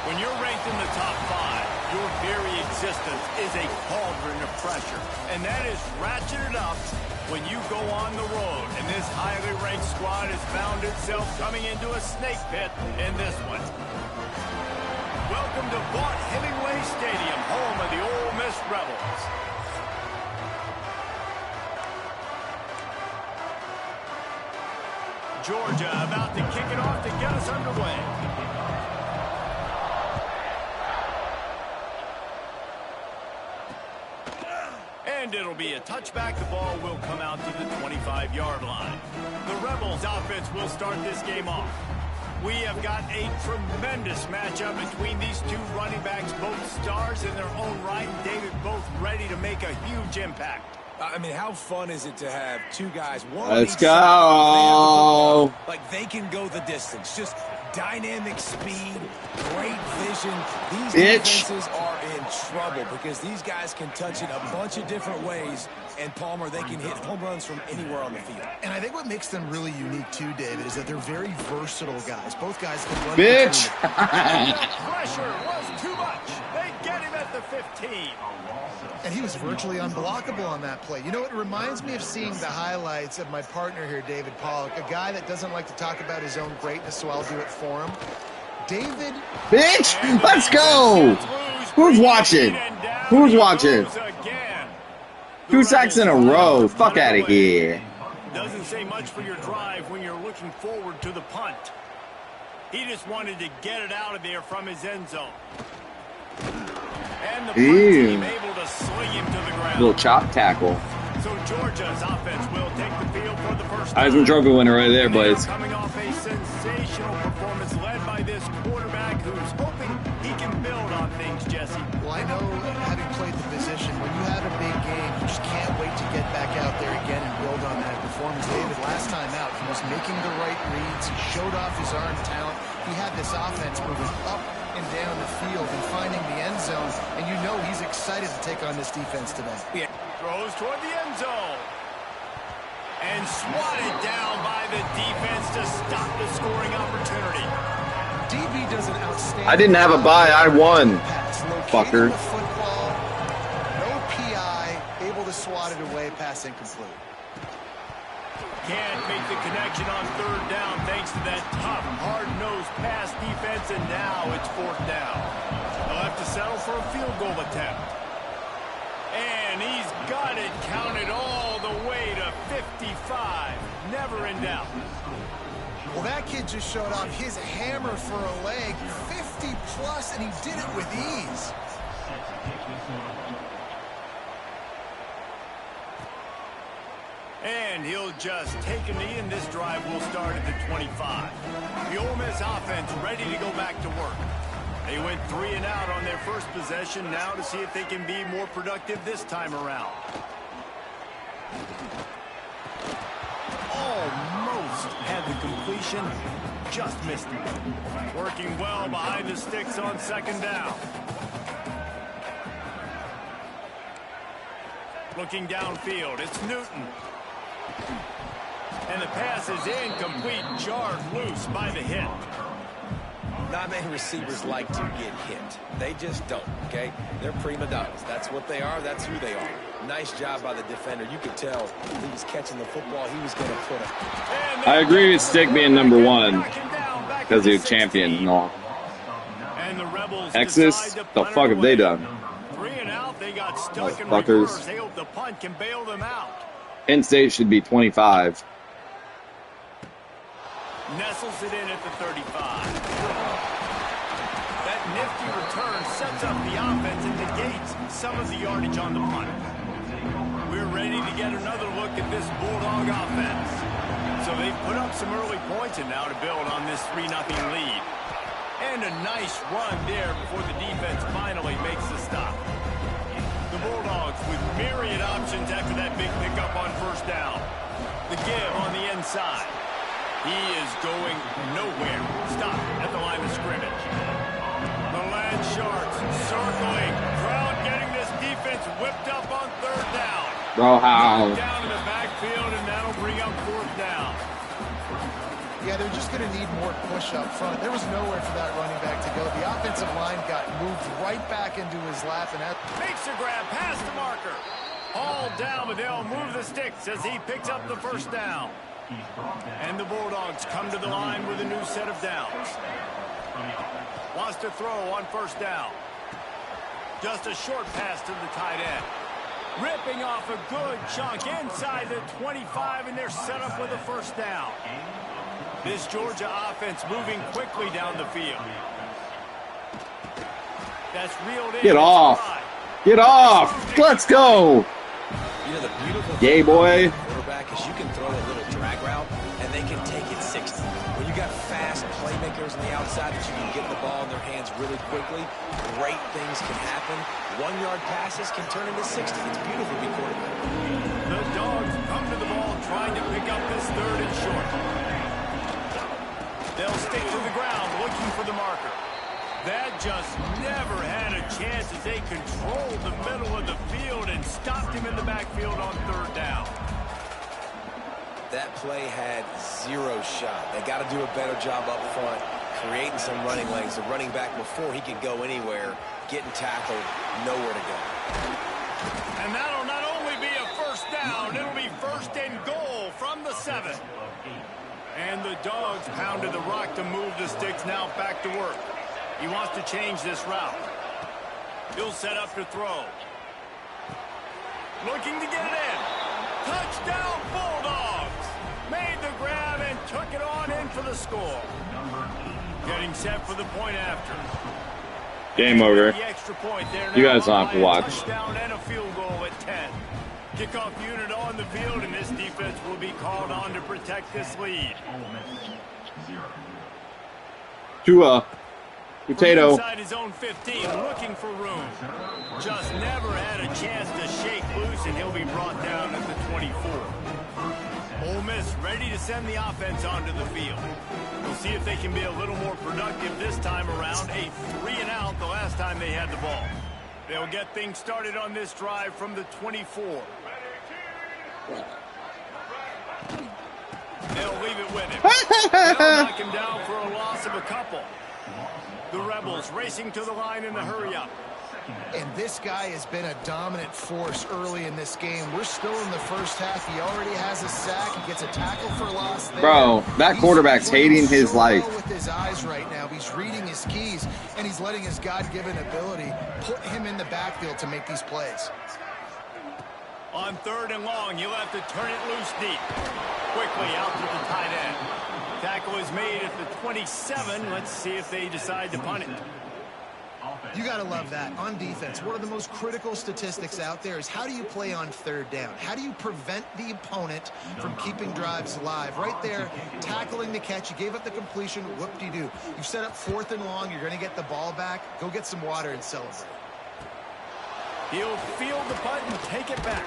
When you're ranked in the top 5, your very existence is a cauldron of pressure. And that is ratcheted up when you go on the road. And this highly ranked squad has found itself coming into a snake pit in this one. Welcome to Vaught Hemingway Stadium, home of the Ole Miss Rebels. Georgia about to kick it off to get us underway. And it'll be a touchback. The ball will come out to the 25-yard line. The Rebels offense will start this game off. We have got a tremendous matchup between these two running backs, both stars in their own right, and David both ready to make a huge impact. I mean, how fun is it to have two guys? Let's go. Like they can go the distance. Just dynamic speed, great vision. These defenses are in trouble because these guys can touch it a bunch of different ways. And Palmer, they can hit home runs from anywhere on the field. And I think what makes them really unique too, David, is that they're very versatile guys. Both guys can run. Bitch! The pressure was too much. They get him at the 15. And he was virtually unblockable on that play. You know, it reminds me of seeing the highlights of my partner here, David Pollock, a guy that doesn't like to talk about his own greatness, so I'll do it for him. David. Bitch! Let's go! Who's watching? Who's watching? 2 sacks in a row. Fuck out of here. Doesn't say much for your drive when you're looking forward to the punt. He just wanted to get it out of there from his end zone. And the punt team able to sling him to the ground. Little chop tackle. So Georgia's offense will take the field for the first time. Heisman Trophy winner right there, boys. Coming off a sensational performance led by this quarterback who's hoping he can build on things, Jesse. Well, I know, having played the position, when you have a big game, you just can't wait to get back out there again and build on that performance. David, last time out, he was making the right reads. He showed off his arm talent. He had this offense moving up and down the field and finding the end zone, and you know he's excited to take on this defense today. Yeah. Throws toward the end zone. And swatted down by the defense to stop the scoring opportunity. DB does an outstanding. I didn't have a bye. I won. Fucker. Football, no PI, able to swat it away, pass incomplete. Can't make the connection on third down thanks to that tough, hard-nosed pass defense, and now it's fourth down. They'll have to settle for a field goal attempt. And he's got it counted all the way to 55. Never in doubt. Well, that kid just showed off his hammer for a leg, 50-plus, and he did it with ease. And he'll just take a knee, and this drive will start at the 25. The Ole Miss offense ready to go back to work. They went 3 and out on their first possession, now to see if they can be more productive this time around. Almost had the completion, just missed it. Working well behind the sticks on second down. Looking downfield, it's Newton. And the pass is incomplete, jarred loose by the hit. Not many receivers like to get hit. They just don't, okay? They're prima donnas. That's what they are. That's who they are. Nice job by the defender. You could tell he was catching the football. He was going to put it. I agree with Stick being number 1 because he's champion and all. Texas, the fuck have they done? 3 and out, they got stuck in Motherfuckers. reverse. They hope the punt can bail them out. In-state should be 25. Nestles it in at the 35. That nifty return sets up the offense and negates some of the yardage on the punt. We're ready to get another look at this Bulldog offense. So they've put up some early points and now to build on this 3-0 lead. And a nice run there before the defense finally makes the stop. The Bulldogs with myriad options after that big pickup on first down. The give on the inside. He is going nowhere. Stop at the line of scrimmage. The Land Sharks circling. Crowd getting this defense whipped up on third down. Bro, how? Down in the backfield, and that'll bring up fourth down. Yeah, they're just going to need more push up front. There was nowhere for that running back to go. The offensive line got moved right back into his lap. And that makes a grab past the marker. All down, but they'll move the sticks as he picks up the first down. And the Bulldogs come to the line with a new set of downs. Wants to throw on first down. Just a short pass to the tight end. Ripping off a good chunk inside the 25, and they're set up with a first down. This Georgia offense moving quickly down the field. That's reeled in. Get off. Get off. Let's go. You know, the beautiful Yay, boy. Quarterback is you can throw a little drag route, and they can take it 60. When you got fast playmakers on the outside that you can get the ball in their hands really quickly, great things can happen. 1-yard passes can turn into 60. It's beautiful to be quarterback. The Dogs come to the ball trying to pick up this third and short. They'll stick to the ground looking for the marker. That just never had a chance as they controlled the middle of the field and stopped him in the backfield on third down. That play had 0 shot. They got to do a better job up front, creating some running lanes. The running back, before he could go anywhere, getting tackled, nowhere to go. And that'll not only be a first down, it'll be first and goal from the 7. And the Dogs pounded the rock to move the sticks, now back to work. He wants to change this route. He'll set up to throw. Looking to get it in. Touchdown Bulldogs. Made the grab and took it on in for the score. Getting set for the point after. Game over. The extra point there. You guys don't have to watch. Touchdown and a field goal at 10. Kickoff unit on the field, and this defense will be called on to protect this lead. Tua. Potato. Inside his own 15, looking for room. Just never had a chance to shake loose, and he'll be brought down at the 24. Ole Miss ready to send the offense onto the field. We'll see if they can be a little more productive this time around. A 3-and-out the last time they had the ball. They'll get things started on this drive from the 24. They'll leave it with him. They'll knock him down for a loss of a couple. The Rebels racing to the line in the hurry-up. And this guy has been a dominant force early in this game. We're still in the first half. He already has a sack. He gets a tackle for loss there. Bro, that quarterback's hating his so life. well with his eyes right now. He's reading his keys, and he's letting his God-given ability put him in the backfield to make these plays. On third and long, you'll have to turn it loose deep. Quickly out to the tight end. Tackle is made at the 27. Let's see if they decide to punt it. You got to love that. On defense, one of the most critical statistics out there is how do you play on third down? How do you prevent the opponent from keeping drives alive? Right there, tackling the catch. You gave up the completion. Whoop-de-doo. You set up 4th and long. You're going to get the ball back. Go get some water and celebrate. He'll field the punt and take it back.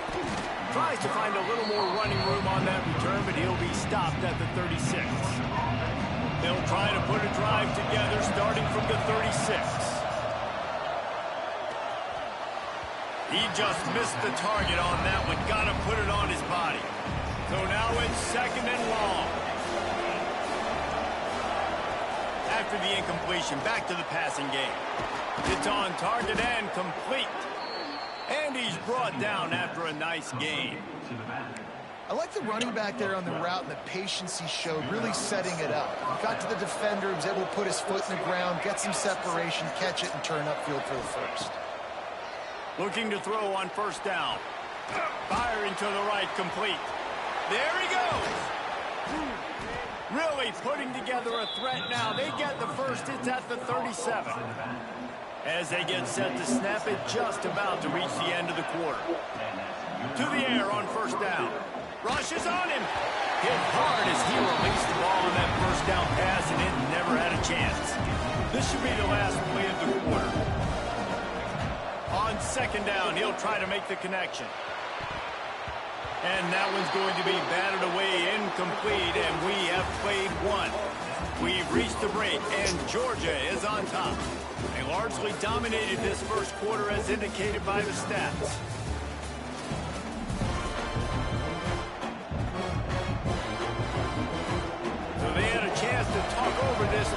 Tries to find a little more running room on that return, but he'll be stopped at the 36. They'll try to put a drive together starting from the 36. He just missed the target on that one. Got to put it on his body. So now it's 2nd and long. After the incompletion, back to the passing game. It's on target and complete. And he's brought down after a nice gain. I like the running back there on the route and the patience he showed, really setting it up. Got to the defender, was able to put his foot in the ground, get some separation, catch it, and turn upfield for the first. Looking to throw on first down. Firing to the right, complete. There he goes. Really putting together a threat now. They get the first. It's at the 37. As they get set to snap it, just about to reach the end of the quarter. To the air on first down. Rushes on him. Hit hard as he released the ball on that first down pass, and it never had a chance. This should be the last play of the quarter. On 2nd down, he'll try to make the connection. And that one's going to be batted away, incomplete, and we have played one. We've reached the break, and Georgia is on top. They largely dominated this first quarter as indicated by the stats. So they had a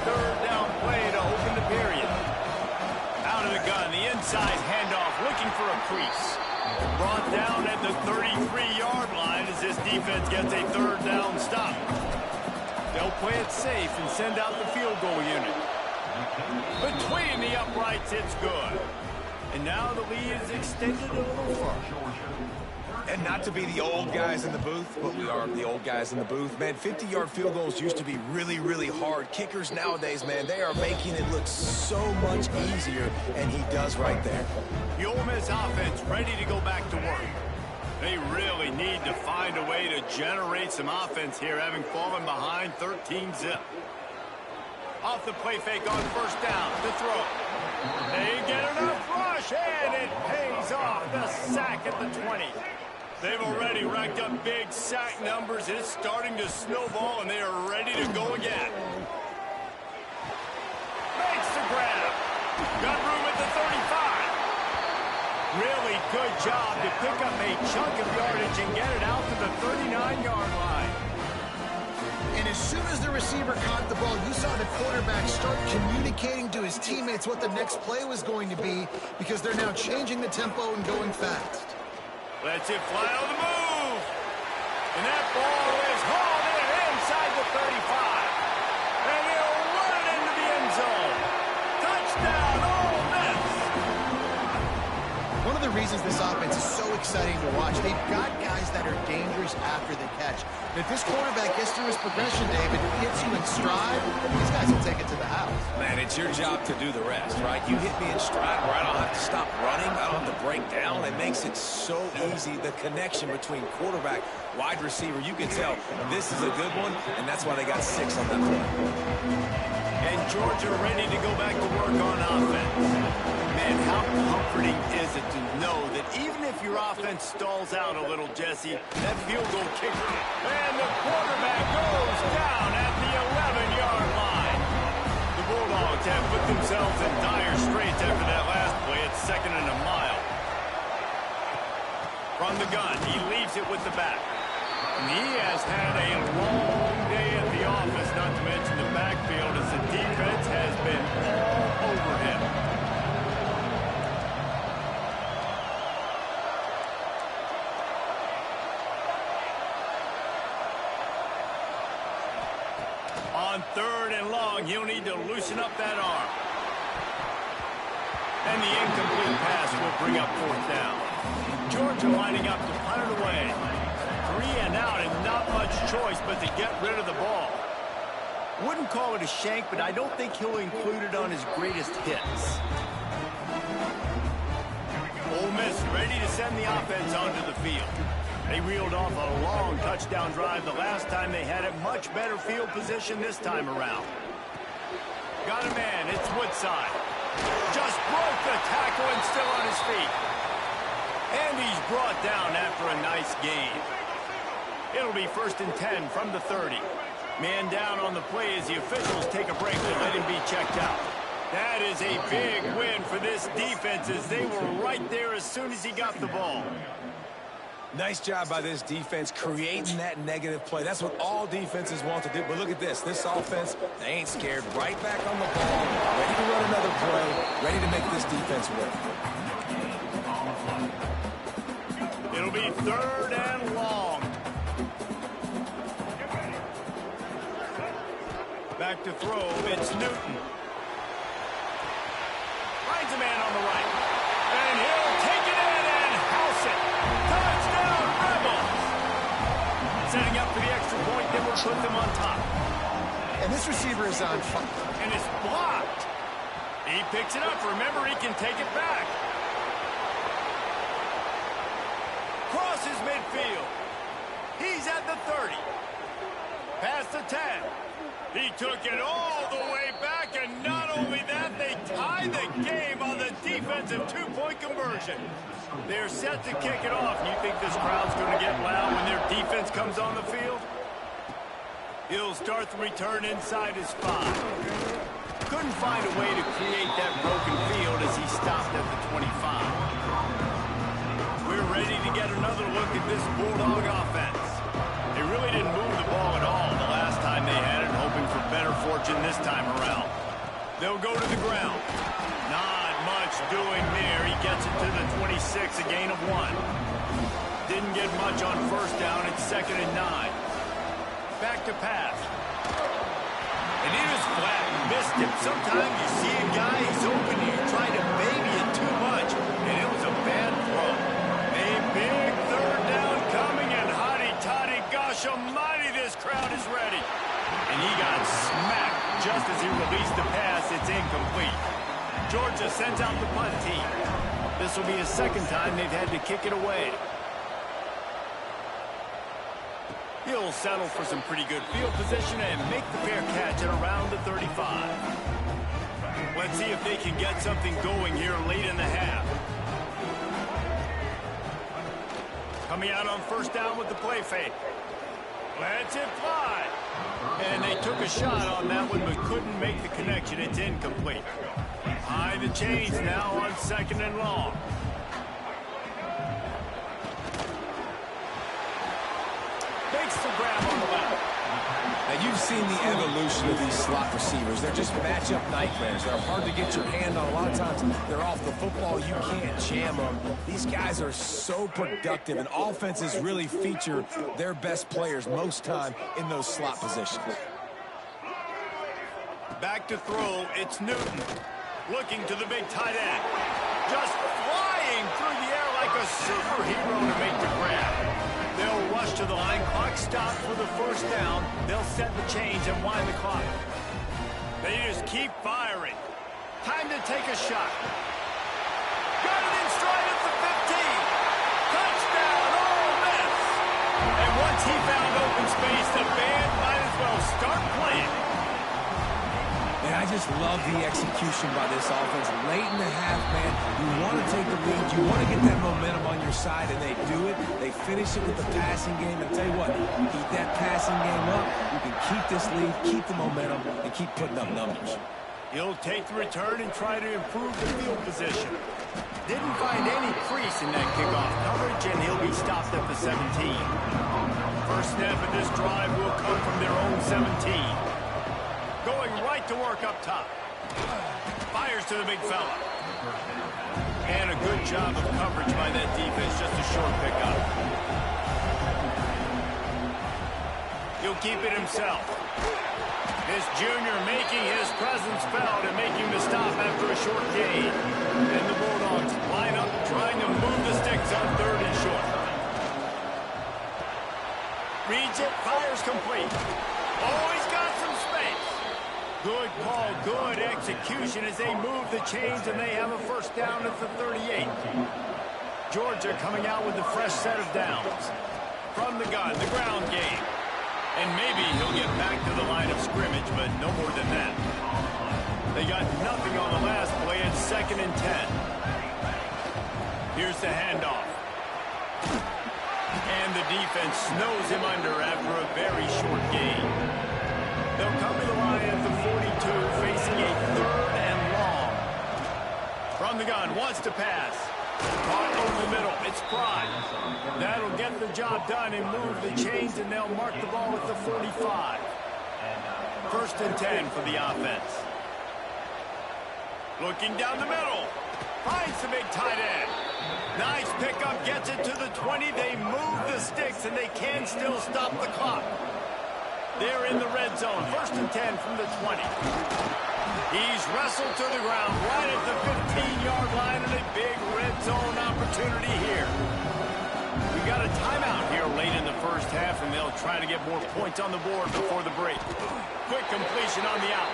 third down play to open the period. Out of the gun, the inside handoff, looking for a crease. Brought down at the 33-yard line as this defense gets a third down stop. They'll play it safe and send out the field goal unit. Between the uprights, it's good. And now the lead is extended a little further. And not to be the old guys in the booth, but we are the old guys in the booth. Man, 50-yard field goals used to be really, really hard. Kickers nowadays, man, they are making it look so much easier, and he does right there. The Ole Miss offense ready to go back to work. They really need to find a way to generate some offense here, having fallen behind 13-zip. Off the play fake on first down to throw. They get enough rush, and it pays off. The sack at the 20. They've already racked up big sack numbers. It's starting to snowball, and they are ready to go again. Makes the grab. Got room at the 35. Really good job to pick up a chunk of yardage and get it out to the 39-yard line. And as soon as the receiver caught the ball, you saw the quarterback start communicating to his teammates what the next play was going to be, because they're now changing the tempo and going fast. Lets it fly on the move. And that ball is hauled in inside the 35. And he'll run it into the end zone. Touchdown, Ole Miss. One of the reasons this offense is so exciting to watch, they've got guys that are dangerous after the catch. And if this quarterback gets through his progression, David, hits you in stride, these guys will take it to the house. Man, it's your job to do the rest, right? You hit me in stride where I don't have to stop running. I don't have to break down. It makes it so easy. The connection between quarterback, wide receiver, you can tell this is a good one, and that's why they got 6 on that play. And Georgia ready to go back to work on offense. Man, how comforting is it to know that even if your offense stalls out a little, Jesse, that field goal kicker, and the quarterback goes down at the 11-yard line. The Bulldogs have put themselves in dire straits after that last play. It's 2nd and a mile. From the gun, he leaves it with the back. And he has had a long day at the office, not to mention the backfield, as the defense has been all over him. On 3rd and long, he'll need to loosen up that arm. And the incomplete pass will bring up 4th down. Georgia lining up to punt it away. 3 and out, and not much choice but to get rid of the ball. Wouldn't call it a shank, but I don't think he'll include it on his greatest hits. Ole Miss ready to send the offense onto the field. They reeled off a long touchdown drive the last time they had it. Much better field position this time around. Got a man, it's Woodside. Just broke the tackle and still on his feet. And he's brought down after a nice gain. It'll be 1st and 10 from the 30. Man down on the play as the officials take a break to let him be checked out. That is a big win for this defense, as they were right there as soon as he got the ball. Nice job by this defense creating that negative play. That's what all defenses want to do. But look at this. This offense, they ain't scared. Right back on the ball, ready to run another play, ready to make this defense work. It'll be 3rd and long. Back to throw, it's Newton. Finds a man on the right. And he'll take it in and house it. Touchdown, Rebels! Setting up for the extra point that will put them on top. And this receiver is on fire. And it's blocked. He picks it up. Remember, he can take it back. Crosses midfield. He's at the 30. Past the 10. He took it all the way back, and not only that, they tie the game on the defensive 2-point conversion. They're set to kick it off. You think this crowd's going to get loud when their defense comes on the field? He'll start the return inside his 5. Couldn't find a way to create that broken field as he stopped at the 25. We're ready to get another look at this Bulldog offense. They really didn't move the ball at all the last time they had it, hoping for better their fortune this time around. They'll go to the ground. Not much doing there. He gets it to the 26, a gain of 1. Didn't get much on first down. It's 2nd and 9. Back to pass. And it is flat. Missed him. Sometimes you see a guy, he's open, you try to baby it too much, and it was a bad throw. A big 3rd down coming, and hotty-toddy, gosh almighty, this crowd is ready. And he got smacked just as he released the pass. It's incomplete. Georgia sends out the punt team. This will be his 2nd time they've had to kick it away. He'll settle for some pretty good field position and make the fair catch at around the 35. Let's see if they can get something going here late in the half. Coming out on 1st down with the play fake. Lets it fly. And they took a shot on that one but couldn't make the connection. It's incomplete. High the chains now on 2nd and long. Makes the grab on the left. Now, you've seen the evolution of these slot receivers. They're just matchup nightmares. They're hard to get your hand on. A lot of times, they're off the football. You can't jam them. These guys are so productive, and offenses really feature their best players most time in those slot positions. Back to throw. It's Newton. Looking to the big tight end. Just flying through the air like a superhero to make the grab. They'll rush to the line. Clock stopped for the 1st down. They'll set the chains and wind the clock. They just keep firing. Time to take a shot. Got it in stride at the 15. Touchdown, Ole Miss. And once he found open space, the band might as well start playing. And I just love the execution by this offense. Late in the half, man, you want to take the lead. You want to get that momentum on your side, and they do it. They finish it with the passing game. And tell you what, keep that passing game up. You can keep this lead, keep the momentum, and keep putting up numbers. He'll take the return and try to improve the field position. Didn't find any crease in that kickoff coverage, and he'll be stopped at the 17. First snap of this drive will come from their own 17. Going right to work up top. Fires to the big fella. And a good job of coverage by that defense. Just a short pickup. He'll keep it himself. This junior making his presence felt and making the stop after a short gain. And the Bulldogs line up trying to move the sticks on 3rd and short. Reads it, fires complete. Oh, he's got some space. Good call, good execution as they move the chains, and they have a 1st down at the 38. Georgia coming out with a fresh set of downs. From the gun, the ground game. And maybe he'll get back to the line of scrimmage, but no more than that. They got nothing on the last play. It's 2nd and 10. Here's the handoff. And the defense snows him under after a very short gain. They'll come to the line at the 42, facing a 3rd and long. From the gun, wants to pass. Caught over the middle. It's Pride. That'll get the job done and move the chains, and they'll mark the ball at the 45. 1st and 10 for the offense. Looking down the middle. Finds the big tight end. Nice pickup, gets it to the 20. They move the sticks, and they can still stop the clock. They're in the red zone. 1st and 10 from the 20. He's wrestled to the ground right at the 15-yard line, and a big red zone opportunity here. We got a timeout here late in the 1st half, and they'll try to get more points on the board before the break. Quick completion on the out.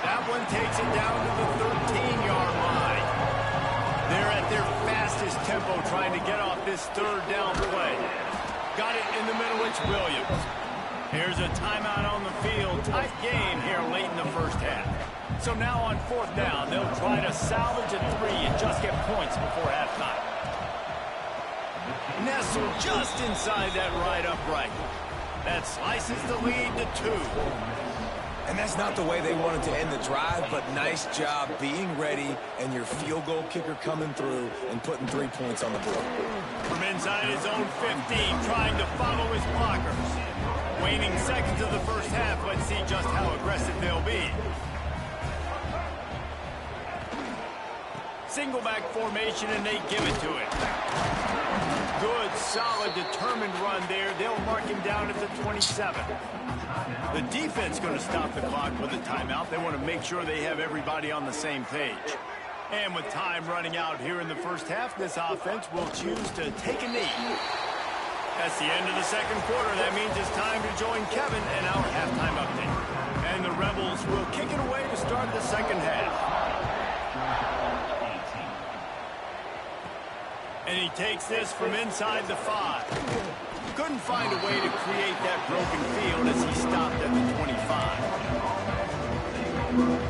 That one takes it down to the 13-yard line. They're at their fastest tempo trying to get off this 3rd down play. Got it in the middle. It's Williams. Here's a timeout on the field. Tight game here late in the 1st half. So now on 4th down, they'll try to salvage a 3 and just get points before halftime. Nestled just inside that right upright. That slices the lead to 2. And that's not the way they wanted to end the drive, but nice job being ready and your field goal kicker coming through and putting 3 points on the board. From inside his own 15, trying to follow his blockers. Waning seconds of the first half, let's see just how aggressive they'll be. Single back formation, and they give it to it. Good, solid, determined run there. They'll mark him down at the 27. The defense going to stop the clock with a timeout. They want to make sure they have everybody on the same page. And with time running out here in the first half, this offense will choose to take a knee. That's the end of the second quarter. That means it's time to join Kevin and our halftime update. And the Rebels will kick it away to start the second half. And he takes this from inside the 5. Couldn't find a way to create that broken field as he stopped at the 25.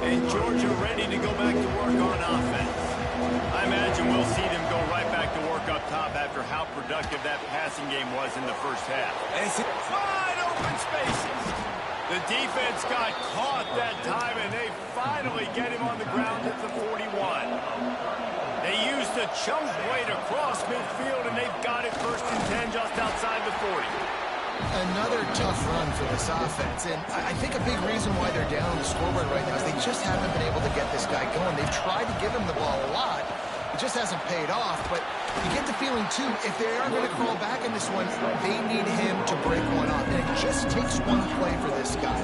And Georgia ready to go back to work on offense. I imagine we'll see them go right back to work up top after how productive that passing game was in the first half. And it's wide open spaces. The defense got caught that time, and they finally get him on the ground at the 41. They used a chunk play to cross midfield, and they've got it first and 10 just outside the 40. Another tough run for this offense, and I think a big reason why they're down on the scoreboard right now is they just haven't been able to get this guy going. They've tried to give him the ball a lot. It just hasn't paid off, but you get the feeling, too, if they are going to crawl back in this one, they need him to break one off, and it just takes one play for this guy.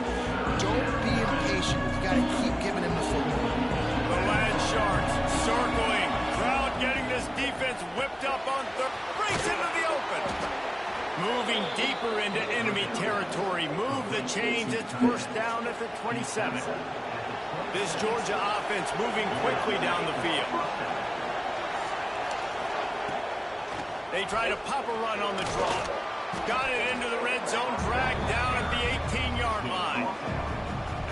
Don't be impatient. You got to keep giving him the football. The Land Sharks circling. Crowd getting this defense whipped up on third. Breaks into the open. Moving deeper into enemy territory. Move the chains. It's first down at the 27. This Georgia offense moving quickly down the field. They try to pop a run on the draw. Got it into the red zone. Dragged down at the 18-yard line.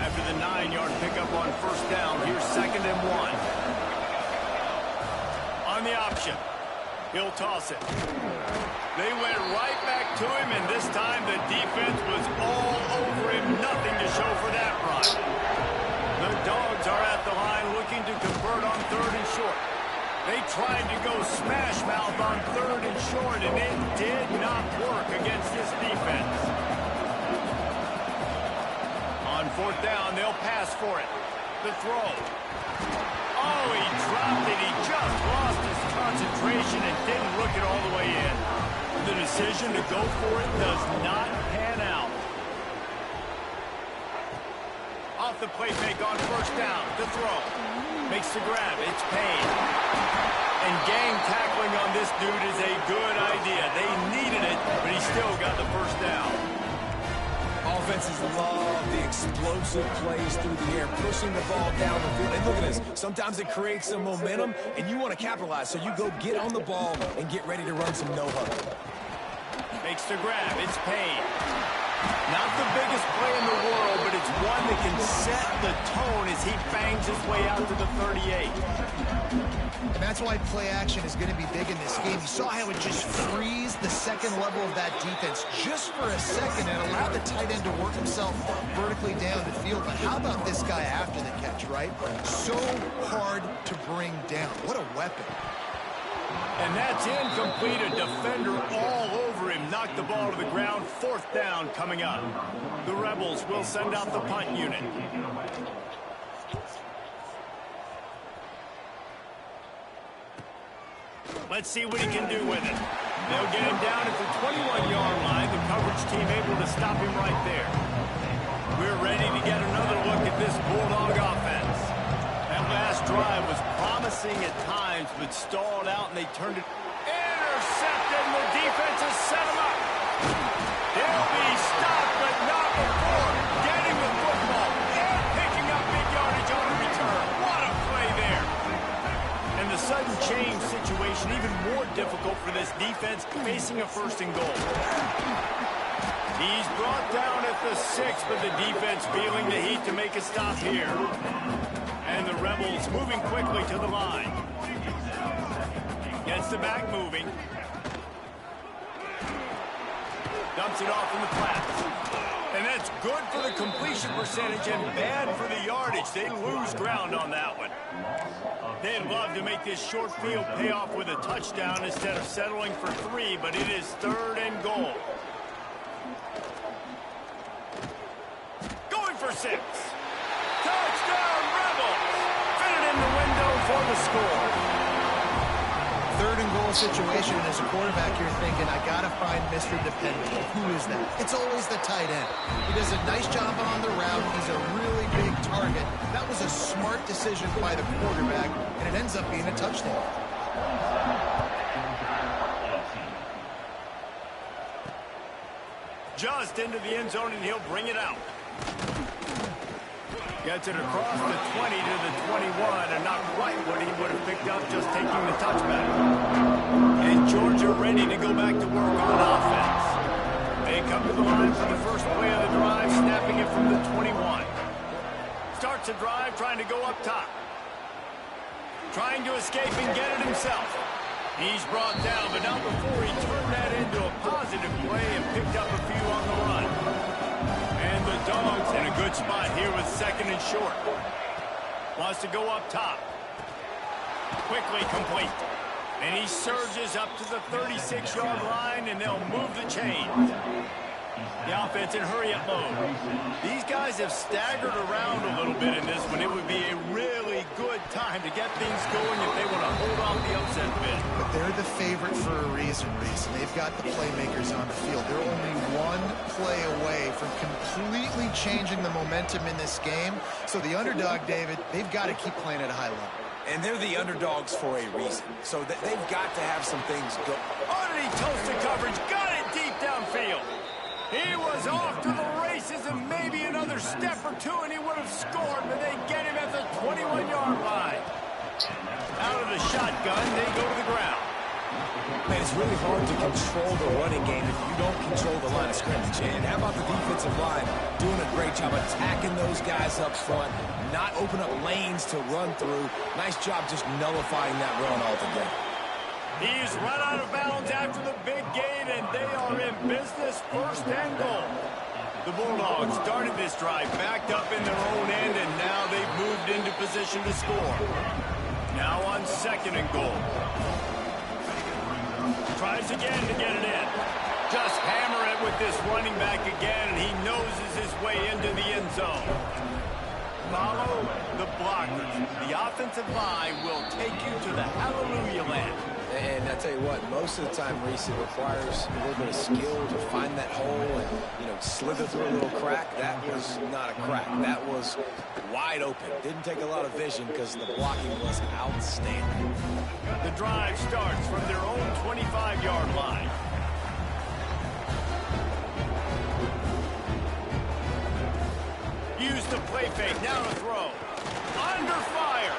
After the 9-yard pickup on first down, here's 2nd and 1. On the option, he'll toss it. They went right back to him, and this time the defense was all over him. Nothing to show for that run. The Dogs are at the line looking to convert on 3rd and short. They tried to go smash mouth on 3rd and short, and it did not work against this defense. On 4th down, they'll pass for it. The throw. Oh, he dropped it. He just lost his concentration and didn't look it all the way in. The decision to go for it does not pan out. Off the play fake on first down. The throw. Makes the grab. It's Payne. And gang tackling on this dude is a good idea. They needed it, but he still got the first down. Offenses love the explosive plays through the air, pushing the ball down the field. And look at this. Sometimes it creates some momentum, and you want to capitalize. So you go get on the ball and get ready to run some no-huddle. Makes the grab. It's Payne. Not the biggest play in the world, but it's one that can set the tone as he bangs his way out to the 38. And that's why play action is going to be big in this game. You saw how it just frees the second level of that defense just for a second and allowed the tight end to work himself vertically down the field. But how about this guy after the catch, right? So hard to bring down. What a weapon. And that's incomplete. A defender all over him. Knocked the ball to the ground. 4th down coming up. The Rebels will send out the punt unit. Let's see what he can do with it. They'll get him down at the 21-yard line. The coverage team able to stop him right there. We're ready to get another look at this Bulldog offense. That last drive was promising at times, but stalled out, and they turned it. Intercepted, and the defense has set him up. He'll be stopped, but not before getting the football and picking up big yardage on the return. What a play there. And the sudden change situation even more difficult for this defense facing a 1st and goal. He's brought down at the 6, but the defense feeling the heat to make a stop here. And the Rebels moving quickly to the line. Gets the back moving. Dumps it off in the flats. And that's good for the completion percentage and bad for the yardage. They lose ground on that one. They'd love to make this short field pay off with a touchdown instead of settling for 3, but it is 3rd and goal. Going for 6. Touchdown, Rebels! Fit it in the window for the score. 3rd and goal situation, and as a quarterback, you're thinking, I got to find Mr. Dependable. Who is that? It's always the tight end. He does a nice job on the route. He's a really big target. That was a smart decision by the quarterback, and it ends up being a touchdown. Just into the end zone, and he'll bring it out. Gets it across the 20 to the 21, and not quite what he would have picked up just taking the touchback. And Georgia ready to go back to work on offense. They come to the line for the first play of the drive, snapping it from the 21. Starts a drive trying to go up top. Trying to escape and get it himself. He's brought down, but not before he turned that into a positive play and picked up a few on the run. And the Dogs in a good spot here with 2nd and short. Wants to go up top. Quickly complete. And he surges up to the 36-yard line, and they'll move the chains. The offense in hurry-up mode. These guys have staggered around a little bit in this one. It would be a really good time to get things going if they want to hold off the upset bid. But they're the favorite for a reason, Reese. They've got the playmakers on the field. They're only one play away from completely changing the momentum in this game. So the underdog, David, they've got to keep playing at a high level. And they're the underdogs for a reason. So they've got to have some things go. Underneath toasted coverage. Got it deep downfield. He was off to the races, and maybe another step or two, and he would have scored, but they get him at the 21-yard line. Out of the shotgun, they go to the ground. Man, it's really hard to control the running game if you don't control the line of scrimmage. And how about the defensive line doing a great job attacking those guys up front, not open up lanes to run through. Nice job just nullifying that run altogether. He's run out of bounds after the big gain, and they are in business, 1st and goal. The Bulldogs started this drive backed up in their own end, and now they've moved into position to score. Now on 2nd and goal. Tries again to get it in. Just hammer it with this running back again, and he noses his way into the end zone. Follow the blockers. The offensive line will take you to the hallelujah land. And I tell you what, most of the time, Reese, it requires a little bit of skill to find that hole and, slither through a little crack. That was not a crack. That was wide open. Didn't take a lot of vision because the blocking was outstanding. The drive starts from their own 25-yard line. Use the play fake. Now to throw. Under fire.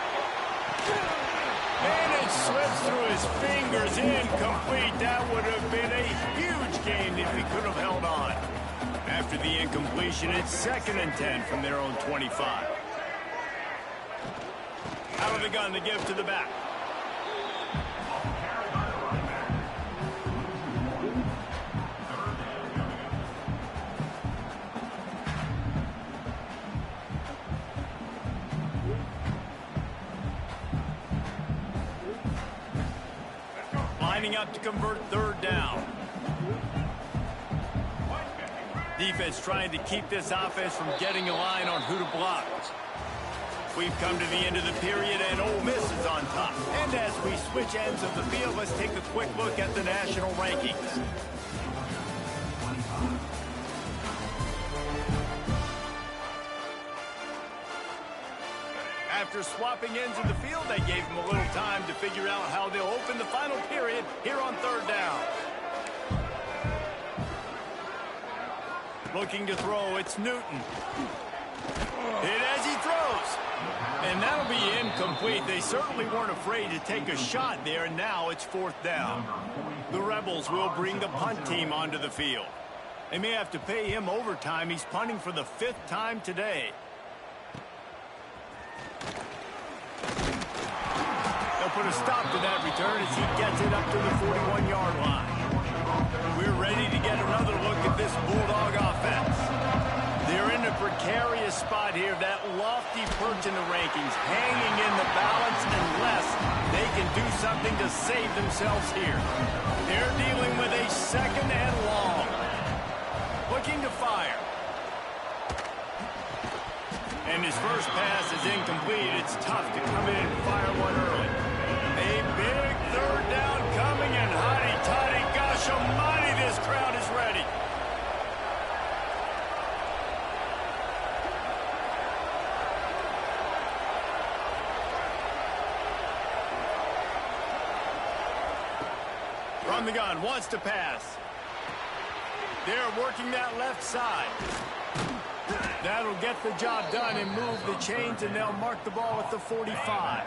And it slips through his fingers, incomplete. That would have been a huge gain if he could have held on. After the incompletion, it's 2nd and 10 from their own 25. Out of the gun to give to the back. Lining up to convert 3rd down. Defense trying to keep this offense from getting a line on who to block. We've come to the end of the period, and Ole Miss is on top. And as we switch ends of the field, let's take a quick look at the national rankings. After swapping ends of the field, they gave them a little time to figure out how they'll open the final period here on 3rd down. Looking to throw, it's Newton. Hit as he throws. And that'll be incomplete. They certainly weren't afraid to take a shot there, and now it's 4th down. The Rebels will bring the punt team onto the field. They may have to pay him overtime. He's punting for the 5th time today. They'll put a stop to that return as he gets it up to the 41-yard line. We're ready to get another look at this Bulldog offense. do something to save themselves here. They're dealing with a second and long. Looking to fire. And his first pass is incomplete. It's tough to come in and fire one early. A big third down coming, and hotty-toddy, gosh almighty, this crowd is ready. From the gun, wants to pass. They're working that left side. That'll get the job done and move the chains, and they'll mark the ball at the 45.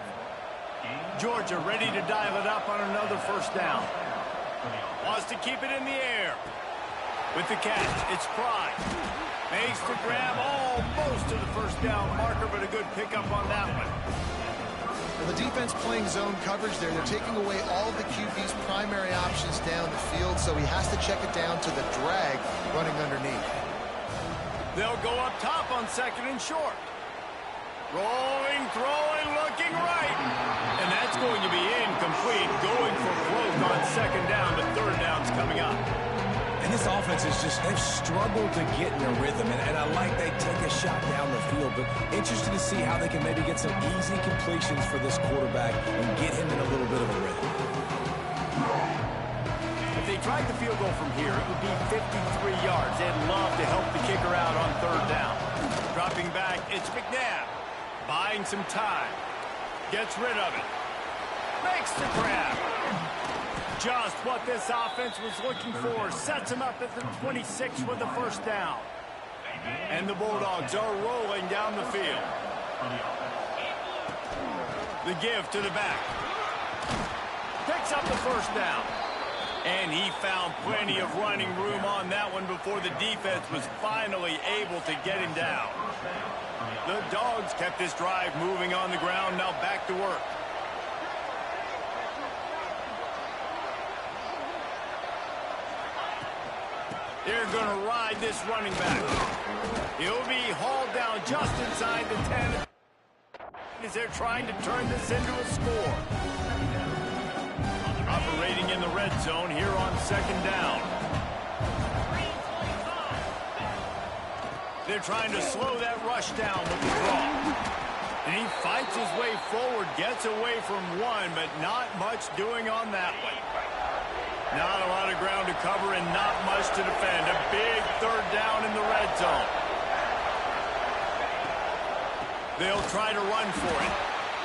Georgia ready to dial it up on another first down. Wants to keep it in the air. With the catch, it's Pride. Makes the grab almost to the first down marker, but a good pickup on that one. Well, the defense playing zone coverage there. They're taking away all the QB's primary options down the field, so he has to check it down to the drag running underneath. They'll go up top on second and short. Rolling, throwing, looking right. And that's going to be incomplete. Going for broke on second down, but third down's coming up. And this offense is they've struggled to get in a rhythm. And I like they take a shot down the field, but interested to see how they can maybe get some easy completions for this quarterback and get him in a little bit of a rhythm. If they tried the field goal from here, it would be 53 yards. They'd love to help the kicker out on third down. Dropping back, it's McNabb. Buying some time. Gets rid of it. Makes the grab. Just what this offense was looking for. Sets him up at the 26 with the first down. And the Bulldogs are rolling down the field. The give to the back. Picks up the first down. And he found plenty of running room on that one before the defense was finally able to get him down. The Dogs kept this drive moving on the ground, now back to work. They're going to ride this running back. He'll be hauled down just inside the 10 as they're trying to turn this into a score. Operating in the red zone here on second down. They're trying to slow that rush down with the draw. And he fights his way forward, gets away from one, but not much doing on that one. Not a lot of ground to cover and not much to defend. A big third down in the red zone. They'll try to run for it.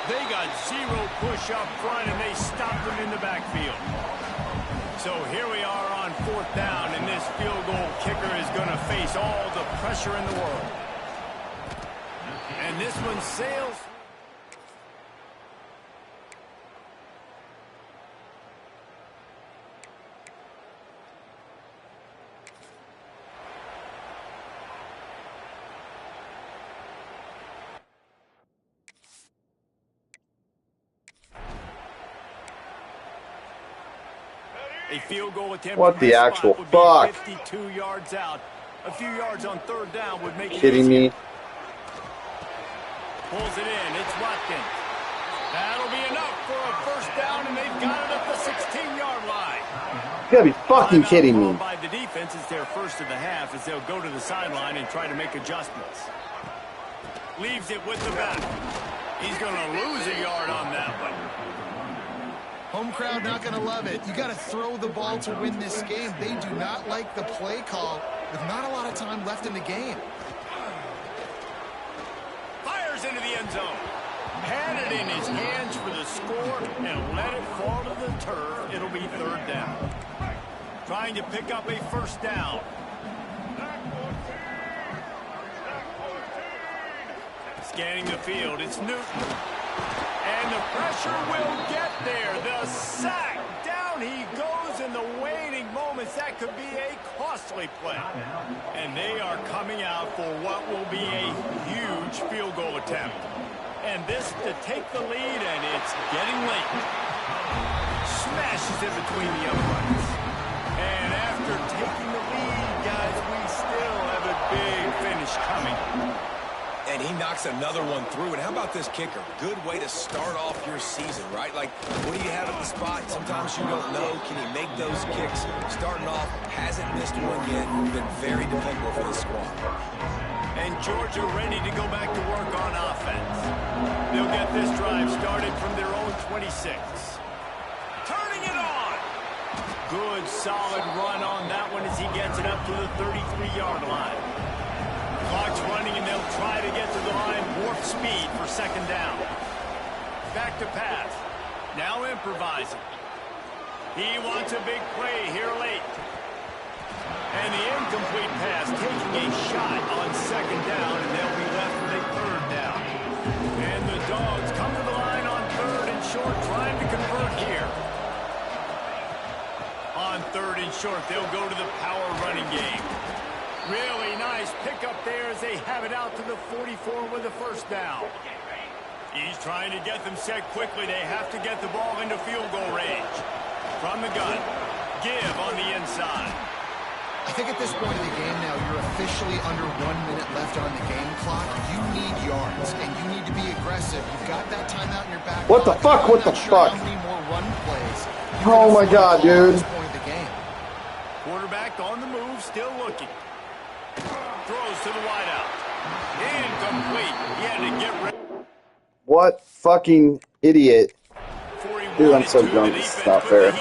They got zero push up front, and they stopped them in the backfield. So here we are on fourth down, and this field goal kicker is going to face all the pressure in the world. And this one sails. A field goal attempt. What the actual fuck? 52 yards out. A few yards on third down would make it Kidding easier. me? Pulls it in. It's Watkins. That'll be enough for a first down, and they've got it up the 16-yard line. You gotta be fucking kidding me. By the defense, it's their first of the half as they'll go to the sideline and try to make adjustments. Leaves it with the back. He's going to lose a yard on that one. Home crowd not going to love it. You got to throw the ball to win this game. They do not like the play call with not a lot of time left in the game. Fires into the end zone. Had it in his hands for the score and let it fall to the turf. It'll be third down. Trying to pick up a first down. Scanning the field. It's Newton. And the pressure will get there. The sack. Down he goes in the waning moments. That could be a costly play. And they are coming out for what will be a huge field goal attempt. And this to take the lead, and it's getting late. Smashes it between the uprights. And after taking the lead, guys, we still have a big finish coming. And he knocks knocks another one through. And how about this kicker? Good way to start off your season, right? Like, what do you have at the spot? Sometimes you don't know. Can he make those kicks? Starting off, hasn't missed one yet. Been very dependable for the squad. And Georgia ready to go back to work on offense. They'll get this drive started from their own 26. Turning it on. Good, solid run on that one as he gets it up to the 33-yard line. Clock's running, and they'll try to get to the line warp speed for second down. Back to pass. Now improvising. He wants a big play here late. And the incomplete pass taking a shot on second down, and they'll be left with a third down. And the Dogs come to the line on third and short, trying to convert here. On third and short, they'll go to the power running game. Really nice pickup there as they have it out to the 44 with a first down. He's trying to get them set quickly. They have to get the ball into field goal range. From the gun, Give on the inside. I think at this point in the game now, you're officially under 1 minute left on the game clock. You need yards, and you need to be aggressive. You've got that timeout in your back. What the fuck? What the fuck? How many more run plays? Oh my God, dude. At this point in the game. Quarterback on the move, still looking. Throws to the wideout. Incomplete. He had to get ready. What fucking idiot. Dude, I'm so drunk. It's not fair.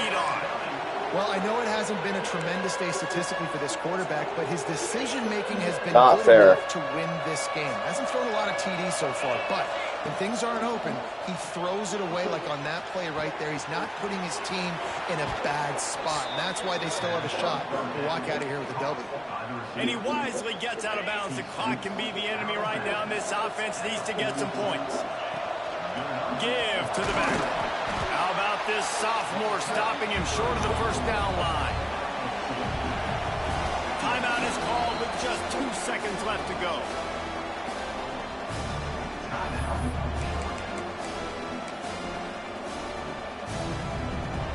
Well, I know it hasn't been a tremendous day statistically for this quarterback, but his decision-making has been Not good fair. enough to win this game. Hasn't thrown a lot of TDs so far, but when things aren't open, he throws it away like on that play right there. He's not putting his team in a bad spot, and that's why they still have a shot to walk out of here with a W. And he wisely gets out of bounds. The clock can be the enemy right now, and this offense needs to get some points. Give to the back. How about this sophomore stopping him short of the first down line? Timeout is called with just 2 seconds left to go.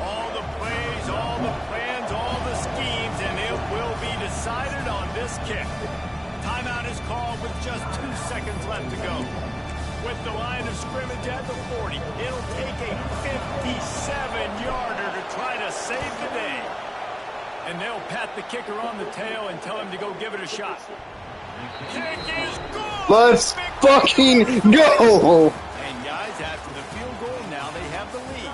All the plays, all the plans, all the schemes, and it will be decided on this kick. Timeout is called with just 2 seconds left to go. With the line of scrimmage at the 40, it'll take a 57-yarder to try to save the day. And they'll pat the kicker on the tail and tell him to go give it a shot. Kick is good! Let's fucking go! And guys, after the field goal, now they have the lead.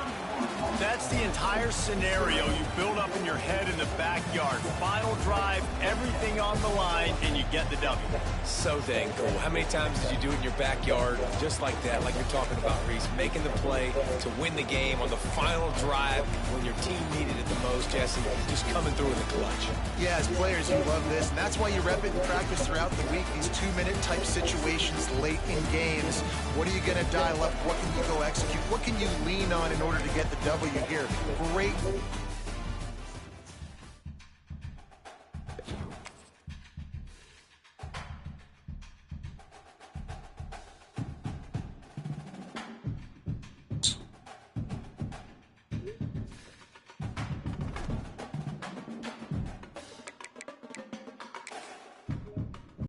That's the entire scenario you build up in your head in the backyard. Final drive, everything on the line, and you get the W. So dang cool. How many times did you do it in your backyard just like that, like you're talking about, Reese, making the play to win the game on the final drive when your team needed it the most, Jesse, just coming through in the clutch. Yeah, as players, you love this, and that's why you rep it in practice throughout the week, these 2-minute type situations late in games. What are you going to dial up? What can you go execute? What can you lean on in order to get the W here? Great.